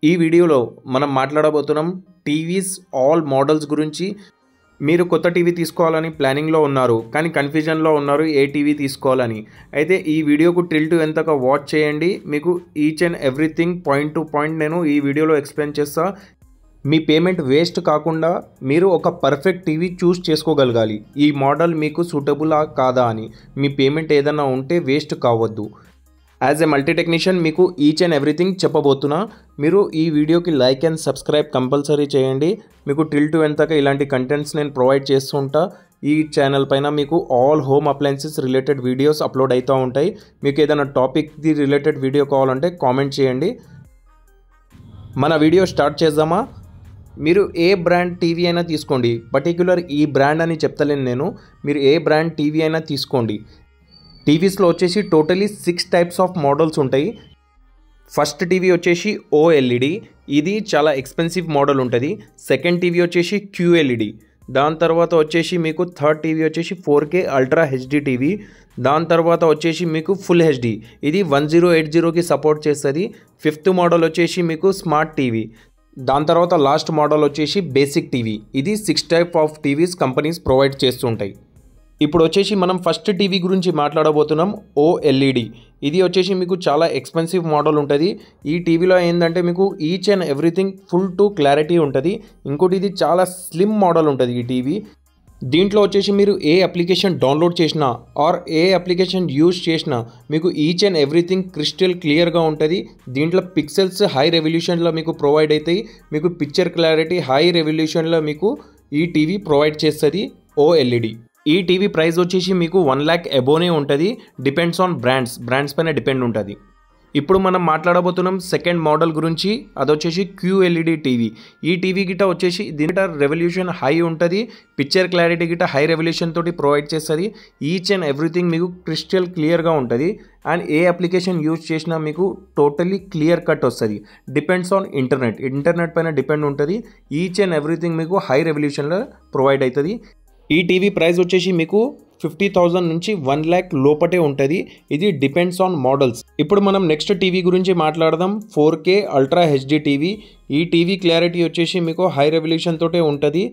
ఈ వీడియోలో మనం మాట్లాడబోతున్నాం టీవీస్ ఆల్ మోడల్స్ గురించి. మీరు కొత్త టీవీ తీసుకోవాలని ప్లానింగ్లో ఉన్నారు, కానీ కన్ఫ్యూజన్లో ఉన్నారు ఏ టీవీ తీసుకోవాలని. అయితే ఈ వీడియోకు టిల్ టు ఎంతగా వాచ్ చేయండి. మీకు each and everything point to point నేను ఈ వీడియోలో ఎక్స్ప్లెయిన్ చేస్తా. మీ పేమెంట్ వేస్ట్ కాకుండా మీరు ఒక పర్ఫెక్ట్ టీవీ చూస్ చేసుకోగలగాలి. ఈ మోడల్ మీకు సూటబులా కాదా అని. మీ పేమెంట్ ఏదైనా ఉంటే వేస్ట్ కావద్దు. యాజ్ ఎ మల్టీ టెక్నీషియన్ మీకు ఈచ్ అండ్ ఎవ్రీథింగ్ చెప్పబోతున్నా. మీరు ఈ వీడియోకి లైక్ అండ్ సబ్స్క్రైబ్ కంపల్సరీ చేయండి. మీకు టిల్ టు ఎంతగా ఇలాంటి కంటెంట్స్ నేను ప్రొవైడ్ చేస్తుంటా. ఈ ఛానల్ పైన మీకు all home appliances related videos upload అవుతూ ఉంటాయి. మీకు ఏదైనా టాపిక్ది రిలేటెడ్ వీడియో కావాలంటే కామెంట్ చేయండి. మన వీడియో స్టార్ట్ చేద్దామా? మీరు ఏ బ్రాండ్ టీవీ అయినా తీసుకోండి, పర్టిక్యులర్ ఈ బ్రాండ్ అని చెప్తలేను నేను. మీరు ఏ బ్రాండ్ టీవీ అయినా తీసుకోండి. టీవీస్లో వచ్చేసి టోటలీ 6 టైప్స్ ఆఫ్ మోడల్స్ ఉంటాయి. ఫస్ట్ టీవీ వచ్చేసి ఓఎల్ఈడి, ఇది చాలా ఎక్స్పెన్సివ్ మోడల్ ఉంటుంది. సెకండ్ టీవీ వచ్చేసి క్యూఎల్ఈడి. దాని తర్వాత వచ్చేసి మీకు థర్డ్ టీవీ వచ్చేసి 4K అల్ట్రా హెచ్డి టీవీ. దాని తర్వాత వచ్చేసి మీకు ఫుల్ హెచ్డి, ఇది 1080కి సపోర్ట్ చేస్తుంది. ఫిఫ్త్ మోడల్ వచ్చేసి మీకు స్మార్ట్ టీవీ. దాని తర్వాత లాస్ట్ మోడల్ వచ్చేసి బేసిక్ టీవీ. ఇది 6 type of TVs companies provide చేస్తుంటాయి. ఇప్పుడు వచ్చేసి మనం ఫస్ట్ టీవీ గురించి మాట్లాడబోతున్నాం, ఓఎల్ఈడి. ఇది వచ్చేసి మీకు చాలా ఎక్స్పెన్సివ్ మోడల్ ఉంటుంది. ఈ టీవీలో ఏంటంటే మీకు each and everything full to clarity ఉంటుంది. ఇంకోటి ఇది చాలా స్లిమ్ మోడల్ ఉంటుంది ఈ టీవీ. దీంట్లో వచ్చేసి మీరు ఏ అప్లికేషన్ డౌన్లోడ్ చేసినా ఆర్ ఏ అప్లికేషన్ యూజ్ చేసినా మీకు ఈచ్ అండ్ ఎవ్రీథింగ్ క్రిస్టల్ క్లియర్గా ఉంటుంది. దీంట్లో పిక్సెల్స్ హై రెవల్యూషన్లో మీకు ప్రొవైడ్ అవుతాయి. మీకు పిక్చర్ క్లారిటీ హై రెవల్యూషన్లో మీకు ఈ టీవీ ప్రొవైడ్ చేస్తుంది ఓఎల్ఈడి. ఈ టీవీ ప్రైస్ వచ్చేసి మీకు 1 lakh అబోనే ఉంటుంది. డిపెండ్స్ ఆన్ బ్రాండ్స్ పైన డిపెండ్ ఉంటుంది. ఇప్పుడు మనం మాట్లాడబోతున్నాం సెకండ్ మోడల్ గురించి, అదొచ్చేసి క్యూఎల్ఈడి టీవీ. ఈ టీవీ గిట్ట వచ్చేసి దీంట్లో రెవల్యూషన్ హై ఉంటుంది. పిక్చర్ క్లారిటీ గిట్ట హై రెవల్యూషన్ తోటి ప్రొవైడ్ చేస్తుంది. ఈచ్ అండ్ ఎవ్రీథింగ్ మీకు క్రిస్టల్ క్లియర్గా ఉంటుంది. అండ్ ఏ అప్లికేషన్ యూజ్ చేసినా మీకు టోటలీ క్లియర్ కట్ వస్తుంది. డిపెండ్స్ ఆన్ ఇంటర్నెట్ పైన డిపెండ్ ఉంటుంది. ఈచ్ అండ్ ఎవ్రీథింగ్ మీకు హై రెవల్యూషన్లో ప్రొవైడ్ అవుతుంది. ఈ టీవీ ప్రైస్ వచ్చేసి మీకు 50,000 నుంచి 1 lakh లోపటే ఉంటుంది. ఇది డిపెండ్స్ ఆన్ మోడల్స్. ఇప్పుడు మనం నెక్స్ట్ టీవీ గురించి మాట్లాడదాం, 4K అల్ట్రా హెచ్డి టీవీ. ఈ టీవీ క్లారిటీ వచ్చేసి మీకు హై రెవల్యూషన్ తోటే ఉంటుంది.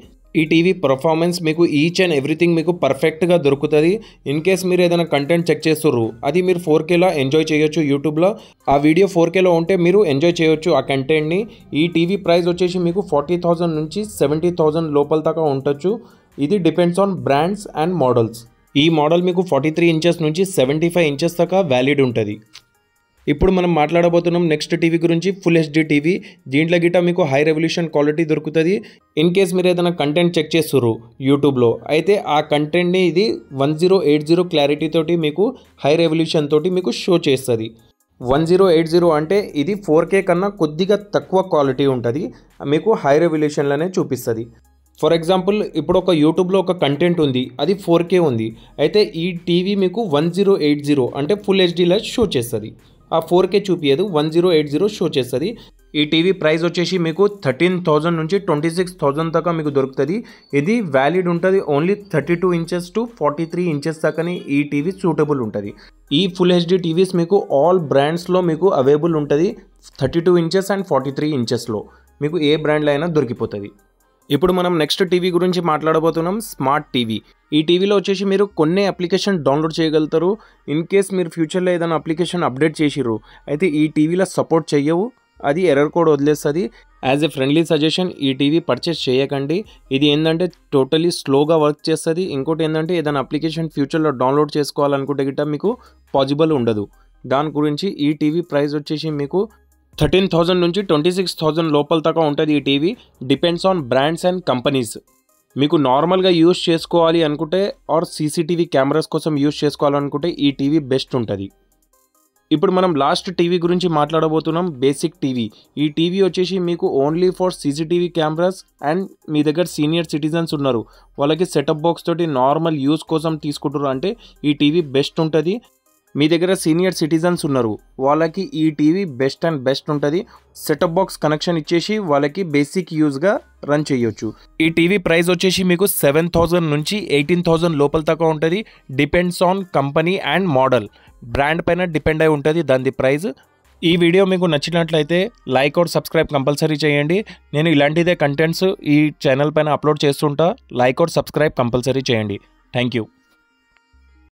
ఈ టీవీ పర్ఫార్మెన్స్ మీకు ఈచ్ అండ్ ఎవ్రీథింగ్ మీకు పర్ఫెక్ట్గా దొరుకుతుంది. ఇన్ కేస్ మీరు ఏదైనా కంటెంట్ చెక్ చేస్తుర్రు, అది మీరు 4Kలో ఎంజాయ్ చేయొచ్చు. యూట్యూబ్లో ఆ వీడియో 4Kలో ఉంటే మీరు ఎంజాయ్ చేయొచ్చు ఆ కంటెంట్ని. ఈ టీవీ ప్రైస్ వచ్చేసి మీకు 40,000 నుంచి 70,000 లోపల దాకా ఉండొచ్చు. ఇది depends on brands and models. ఈ మోడల్ మీకు 43 ఇంచెస్ నుంచి 75 ఇంచెస్ దాకా వ్యాలిడ్ ఉంటుంది. ఇప్పుడు మనం మాట్లాడబోతున్నాం నెక్స్ట్ టీవీ గురించి, ఫుల్ హెచ్డి టీవీ. దీంట్లో గిట్ట మీకు హై రెవల్యూషన్ క్వాలిటీ దొరుకుతుంది. ఇన్ కేస్ మీరు ఏదైనా కంటెంట్ చెక్ చేస్తుర్రు యూట్యూబ్లో, అయితే ఆ కంటెంట్ని ఇది 1080 క్లారిటీ తోటి మీకు హై రెవల్యూషన్ తోటి మీకు షో చేస్తుంది. 1080 అంటే ఇది 4K కన్నా కొద్దిగా తక్కువ క్వాలిటీ ఉంటుంది, మీకు హై రెవల్యూషన్లోనే చూపిస్తుంది. ఫర్ ఎగ్జాంపుల్ ఇప్పుడు ఒక యూట్యూబ్లో ఒక కంటెంట్ ఉంది, అది 4K ఉంది. అయితే ఈ టీవీ మీకు 1080 అంటే ఫుల్ హెచ్డీలో షో చేస్తుంది. ఆ 4K చూపించదు, 1080 షో చేస్తుంది. ఈ టీవీ ప్రైస్ వచ్చేసి మీకు 13,000 నుంచి 26,000 దాకా మీకు దొరుకుతుంది. ఇది వ్యాలిడ్ ఉంటుంది ఓన్లీ 32 ఇంచెస్ టు 43 ఇంచెస్ దాకానే ఈ టీవీ సూటబుల్ ఉంటుంది. ఈ ఫుల్ హెచ్డి టీవీస్ మీకు ఆల్ బ్రాండ్స్లో మీకు అవైలబుల్ ఉంటుంది. 32 ఇంచెస్ అండ్ 43 ఇంచెస్లో మీకు ఏ బ్రాండ్లో అయినా దొరికిపోతుంది. ఇప్పుడు మనం నెక్స్ట్ టీవీ గురించి మాట్లాడబోతున్నాం, స్మార్ట్ టీవీ. ఈ టీవీలో వచ్చేసి మీరు కొన్ని అప్లికేషన్ డౌన్లోడ్ చేయగలుగుతారు. ఇన్ కేస్ మీరు ఫ్యూచర్లో ఏదైనా అప్లికేషన్ అప్డేట్ చేసిర్రు, అయితే ఈ టీవీలో సపోర్ట్ చెయ్యవు, అది ఎర్రర్ కోడ్ వదిలేస్తుంది. యాజ్ ఎ ఫ్రెండ్లీ సజెషన్ ఈ టీవీ పర్చేస్ చేయకండి. ఇది ఏంటంటే టోటలీ స్లోగా వర్క్ చేస్తుంది. ఇంకోటి ఏంటంటే ఏదైనా అప్లికేషన్ ఫ్యూచర్లో డౌన్లోడ్ చేసుకోవాలనుకుంటే గిట్ట మీకు పాసిబుల్ ఉండదు. దాని గురించి ఈ టీవీ ప్రైస్ వచ్చేసి మీకు 13,000 నుంచి 26,000 లోపల దాకా ఉంటుంది. ఈ TV depends on brands and companies. మీకు నార్మల్గా యూజ్ చేసుకోవాలి అనుకుంటే ఆర్ సీసీటీవీ కెమెరాస్ కోసం యూజ్ చేసుకోవాలనుకుంటే ఈ టీవీ బెస్ట్ ఉంటుంది. ఇప్పుడు మనం లాస్ట్ టీవీ గురించి మాట్లాడబోతున్నాం, బేసిక్ టీవీ. ఈ టీవీ వచ్చేసి మీకు only for CCTV cameras and మీ దగ్గర సీనియర్ సిటిజన్స్ ఉన్నారు, వాళ్ళకి సెటప్ బాక్స్ తోటి నార్మల్ యూజ్ కోసం తీసుకుంటారు అంటే ఈ టీవీ బెస్ట్ ఉంటుంది. మీ దగ్గర సీనియర్ సిటిజన్స్ ఉన్నారు, వాళ్ళకి ఈ టీవీ బెస్ట్ ఉంటుంది. సెటప్ బాక్స్ కనెక్షన్ ఇచ్చేసి వాళ్ళకి బేసిక్ యూజ్గా రన్ చేయొచ్చు. ఈ టీవీ ప్రైస్ వచ్చేసి మీకు 7,000 నుంచి 18,000 లోపల దాకా ఉంటుంది. Depends on company and model, brand పైన డిపెండ్ అయి ఉంటుంది దాని ప్రైస్. ఈ వీడియో మీకు నచ్చినట్లయితే లైక్ और సబ్స్క్రైబ్ కంపల్సరీ చేయండి. నేను ఇలాంటిదే కంటెంట్స్ ఈ ఛానల్ పైన అప్లోడ్ చేస్తుంటా. లైక్ और సబ్స్క్రైబ్ కంపల్సరీ చేయండి. Thank you.